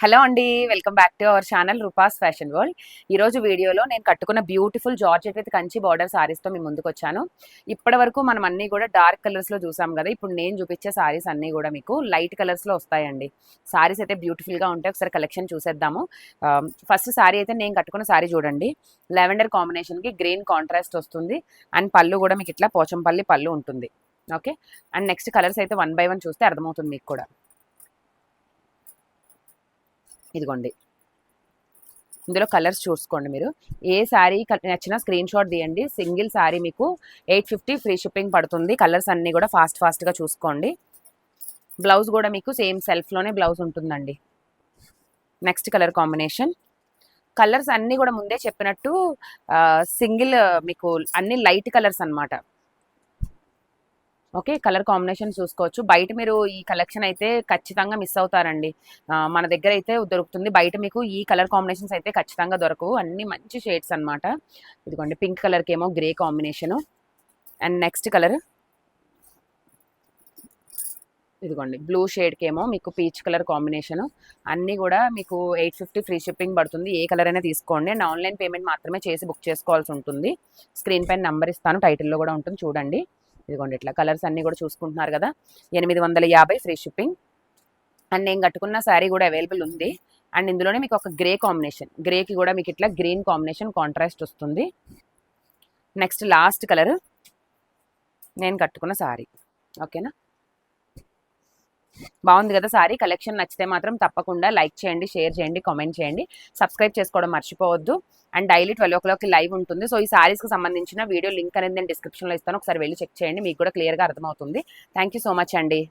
Hello అండి, welcome back to our channel Roopa's fashion world. ఈరోజు వీడియోలో నేను కట్టుకున్న beautiful georgette with Kanchi border సారీస్తో మీ ముందుకు వచ్చాను. ఇప్పటి వరకు మనం అన్నీ కూడా డార్క్ కలర్స్లో చూసాం కదా. ఇప్పుడు నేను చూపించే సారీస్ అన్నీ కూడా మీకు లైట్ కలర్స్లో వస్తాయండి. సారీస్ అయితే బ్యూటిఫుల్గా ఉంటాయి. ఒకసారి కలెక్షన్ చూసేద్దాము. ఫస్ట్ సారీ అయితే నేను కట్టుకున్న సారీ చూడండి. లెవెండర్ కాంబినేషన్కి గ్రీన్ కాంట్రాస్ట్ వస్తుంది. అండ్ పళ్ళు కూడా మీకు ఇట్లా పోచంపల్లి పళ్ళు ఉంటుంది. ఓకే, అండ్ నెక్స్ట్ కలర్స్ అయితే 1 by 1 చూస్తే అర్థమవుతుంది మీకు కూడా. ఇదిగోండి, ఇందులో కలర్స్ చూసుకోండి. మీరు ఏ శారీ నచ్చినా స్క్రీన్ షాట్ తీయండి. సింగిల్ శారీ మీకు 850 ఫ్రీ షిప్పింగ్ పడుతుంది. కలర్స్ అన్నీ కూడా ఫాస్ట్గా చూసుకోండి. బ్లౌజ్ కూడా మీకు సేమ్ సెల్ఫ్లోనే బ్లౌజ్ ఉంటుందండి. Next colour combination. కలర్స్ అన్నీ కూడా ముందే చెప్పినట్టు సింగిల్ మీకు అన్ని లైట్ కలర్స్ అనమాట. ఓకే, కలర్ కాంబినేషన్ చూసుకోవచ్చు. బయట మీరు ఈ కలెక్షన్ అయితే ఖచ్చితంగా మిస్ అవుతారండి. మన దగ్గర అయితే దొరుకుతుంది. బయట మీకు ఈ కలర్ కాంబినేషన్స్ అయితే ఖచ్చితంగా దొరకవు. అన్ని మంచి షేడ్స్ అనమాట. ఇదిగోండి, పింక్ కలర్కి ఏమో grey combination. And next colour ఇదిగోండి, బ్లూ షేడ్కి ఏమో మీకు పీచ్ కలర్ కాంబినేషను. అన్నీ కూడా మీకు 850 ఫ్రీ షిప్పింగ్ పడుతుంది. ఏ కలర్ అయినా తీసుకోండి. అండ్ ఆన్లైన్ పేమెంట్ మాత్రమే చేసి బుక్ చేసుకోవాల్సి ఉంటుంది. స్క్రీన్ పైన నెంబర్ ఇస్తాను, టైటిల్లో కూడా ఉంటుంది చూడండి. ఇదిగోండి, ఇట్లా కలర్స్ అన్నీ కూడా చూసుకుంటున్నారు కదా. 850 ఫ్రీ షిప్పింగ్. అండ్ నేను కట్టుకున్న శారీ కూడా అవైలబుల్ ఉంది. అండ్ ఇందులోనే మీకు ఒక గ్రే కాంబినేషన్, గ్రేకి కూడా మీకు ఇట్లా గ్రీన్ కాంబినేషన్ కాంట్రాస్ట్ వస్తుంది. నెక్స్ట్ లాస్ట్ కలర్ నేను కట్టుకున్న శారీ. ఓకేనా, బాగుంది కదా సారీ. కలెక్షన్ నచ్చితే మాత్రం తప్పకుండా లైక్ చేయండి, షేర్ చేయండి, కామెంట్ చేయండి, సబ్స్క్రైబ్ చేసుకోవడం మర్చిపోవద్దు. అండ్ డైలీ 12 o'clock లైవ్ ఉంటుంది. సో ఈ సారీస్కి సంబంధించిన వీడియో లింక్ అనేది నేను డిస్క్రిప్షన్లో ఇస్తాను. ఒకసారి వెళ్ళి చెక్ చేయండి, మీకు కూడా క్లియర్గా అర్థమవుతుంది. థ్యాంక్ యూ సో మచ్ అండి.